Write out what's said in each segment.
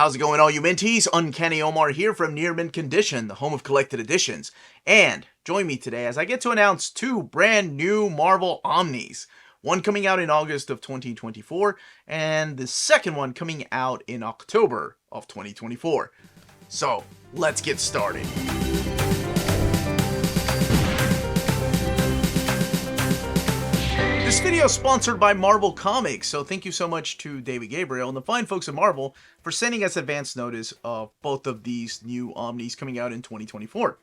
How's it going, all you minties? Uncanny Omar here from Near Mint Condition, the home of collected editions. And join me today as I get to announce two brand new Marvel Omnis. One coming out in August of 2024, and the second one coming out in October of 2024. So, let's get started. This video is sponsored by Marvel Comics, so thank you so much to David Gabriel and the fine folks at Marvel for sending us advance notice of both of these new Omnis coming out in 2024.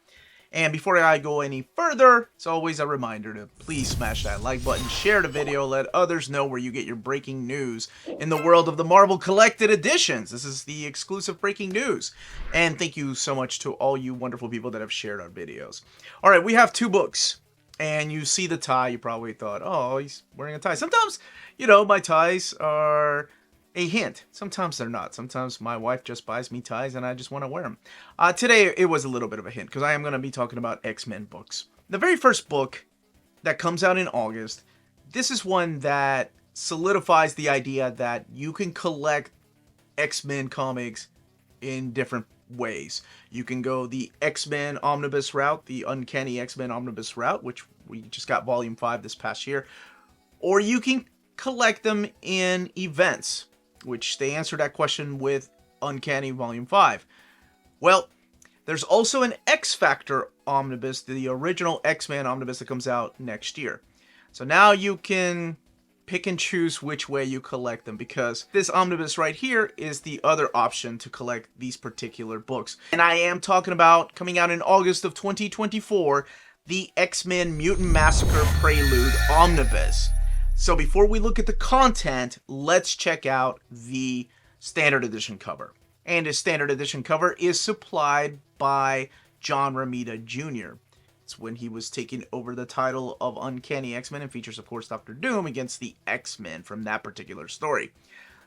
And before I go any further, it's always a reminder to please smash that like button, share the video, let others know where you get your breaking news in the world of the Marvel Collected Editions. This is the exclusive breaking news. And thank you so much to all you wonderful people that have shared our videos. Alright, we have two books. And you see the tie, you probably thought, oh, he's wearing a tie. Sometimes, my ties are a hint. Sometimes they're not. Sometimes my wife just buys me ties and I just want to wear them. Today, it was a little bit of a hint because I am going to be talking about X-Men books. The very first book that comes out in August, this is one that solidifies the idea that you can collect X-Men comics in different ways. You can go the X-Men Omnibus route, the Uncanny X-Men Omnibus route, which we just got volume 5 this past year, or you can collect them in events, which they answer that question with Uncanny volume 5. Well, there's also an X-Factor Omnibus, the original X-Men Omnibus that comes out next year. So now you can pick and choose which way you collect them, because this omnibus right here is the other option to collect these particular books. And I am talking about coming out in August of 2024, the X-Men Mutant Massacre Prelude Omnibus. So before we look at the content, let's check out the standard edition cover. And a standard edition cover is supplied by John Romita Jr. It's when he was taking over the title of Uncanny X-Men, and features, of course, Dr. Doom against the X-Men from that particular story.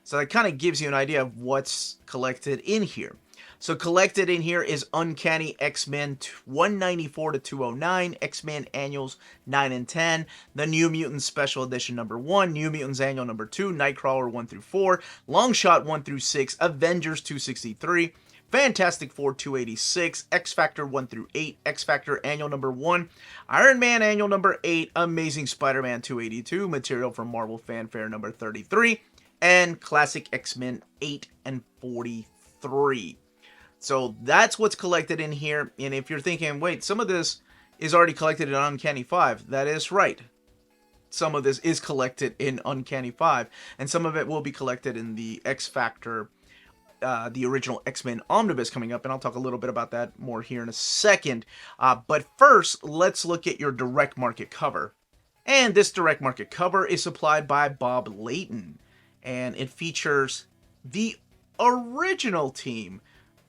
So that kind of gives you an idea of what's collected in here. So collected in here is Uncanny X-Men 194 to 209, X-Men Annuals 9 and 10, the New Mutants Special Edition number 1, New Mutants Annual number 2, Nightcrawler 1 through 4, Longshot 1 through 6, Avengers 263, Fantastic Four 286, X-Factor 1 through 8, X-Factor Annual number 1, Iron Man Annual number 8, Amazing Spider-Man 282, material from Marvel Fanfare number 33, and Classic X-Men 8 and 43. So that's what's collected in here. And if you're thinking, wait, some of this is already collected in Uncanny 5, that is right. Some of this is collected in Uncanny 5, and some of it will be collected in the X-Factor, the original X-Men Omnibus coming up, and I'll talk a little bit about that more here in a second. But first, let's look at your direct market cover. And this direct market cover is supplied by Bob Layton, and it features the original team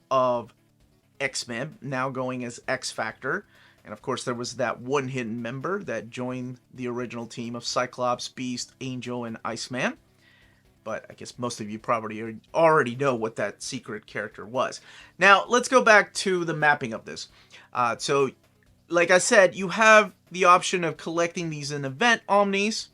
of X-Men, now going as X-Factor. And of course, there was that one hidden member that joined the original team of Cyclops, Beast, Angel, and Iceman. But I guess most of you probably already know what that secret character was. Now, let's go back to the mapping of this. So, like I said, you have the option of collecting these in event Omnis,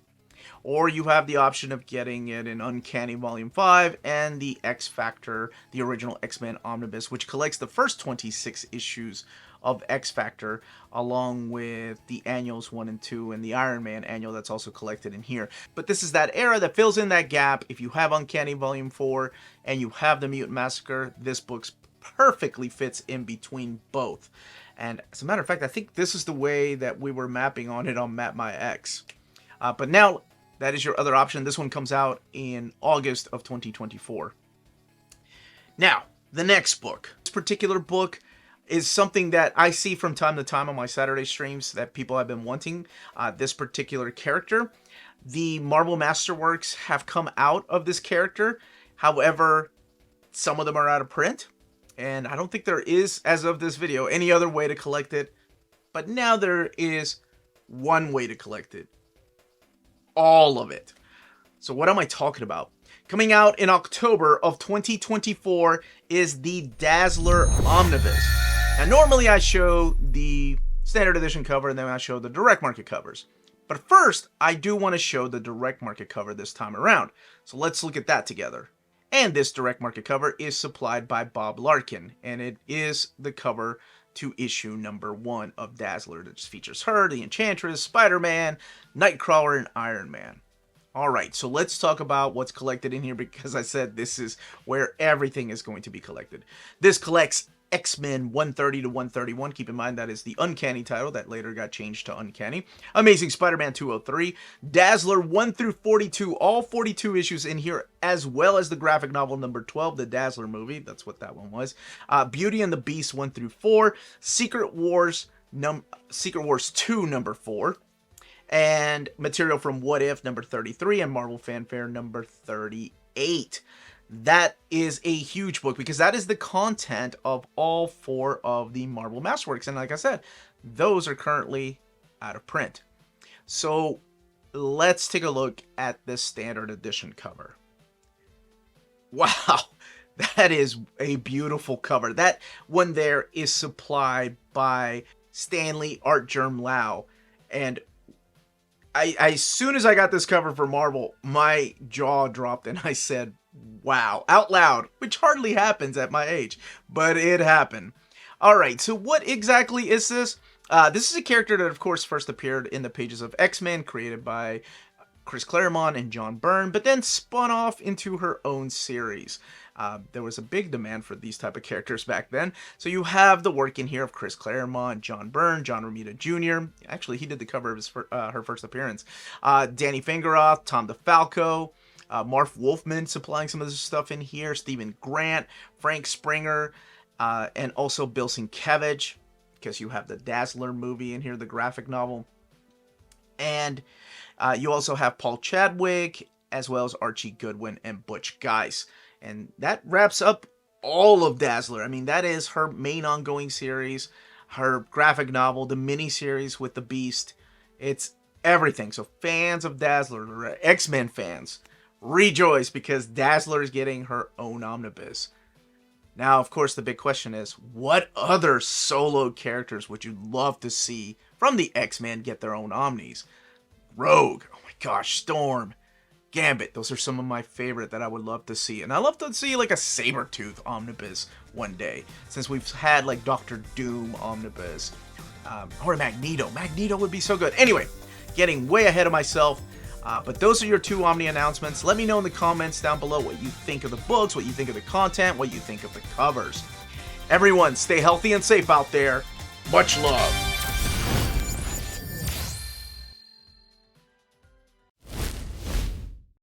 or you have the option of getting it in Uncanny Volume 5 and the X-Factor, the original X-Men Omnibus, which collects the first 26 issues of X-Factor, along with the Annuals 1 and 2 and the Iron Man Annual that's also collected in here. But this is that era that fills in that gap. If you have Uncanny Volume 4 and you have the Mutant Massacre, this book perfectly fits in between both. And as a matter of fact, I think this is the way that we were mapping on it on Map My X. But now, that is your other option. This one comes out in August of 2024. Now, the next book. This particular book is something that I see from time to time on my Saturday streams that people have been wanting. This particular character. The Marvel Masterworks have come out of this character. However, some of them are out of print. And I don't think there is, as of this video, any other way to collect it. But now there is one way to collect it. All of it. So what am I talking about? Coming out in October of 2024 is the Dazzler Omnibus. Now normally I show the standard edition cover and then I show the direct market covers. But first, I do want to show the direct market cover this time around. So let's look at that together. And this direct market cover is supplied by Bob Larkin, and it is the cover to issue number 1 of Dazzler. That just features her, the Enchantress, Spider-Man, Nightcrawler, and Iron Man. Alright, so let's talk about what's collected in here, because I said this is where everything is going to be collected. This collects X-Men 130 to 131. Keep in mind that is the Uncanny title that later got changed to Uncanny. Amazing Spider-Man 203. Dazzler 1 through 42. All 42 issues in here, as well as the graphic novel number 12, the Dazzler movie. That's what that one was. Beauty and the Beast 1 through 4. Secret Wars 2 number 4. And material from What If number 33 and Marvel Fanfare number 38. That is a huge book because that is the content of all 4 of the Marvel Masterworks. And like I said, those are currently out of print. So let's take a look at this standard edition cover. Wow, that is a beautiful cover. That one there is supplied by Stanley Art Germ Lau. And as soon as I got this cover for Marvel, my jaw dropped and I said, wow, out loud, which hardly happens at my age, but it happened. Alright, so what exactly is this? This is a character that, of course, first appeared in the pages of X-Men, created by Chris Claremont and John Byrne, but then spun off into her own series. There was a big demand for these type of characters back then. So you have the work in here of Chris Claremont, John Byrne, John Romita Jr. Actually, he did the cover of his her first appearance. Danny Fingeroth, Tom DeFalco, Marv Wolfman supplying some of this stuff in here. Stephen Grant, Frank Springer, and also Bill Sienkiewicz, because you have the Dazzler movie in here, the graphic novel. And you also have Paul Chadwick, as well as Archie Goodwin and Butch Guice. And that wraps up all of Dazzler. I mean, that is her main ongoing series, her graphic novel, the mini-series with the Beast. It's everything. So fans of Dazzler, X-Men fans, rejoice because Dazzler is getting her own omnibus. Now, of course, the big question is, what other solo characters would you love to see from the X-Men get their own omnis? Rogue, oh my gosh, Storm, Gambit, those are some of my favorite that I would love to see. And I love to see like a Sabretooth omnibus one day, since we've had like Doctor Doom omnibus, or Magneto. Magneto would be so good. Anyway, getting way ahead of myself, but those are your 2 Omni announcements. Let me know in the comments down below what you think of the books, what you think of the content, what you think of the covers. Everyone, stay healthy and safe out there. Much love.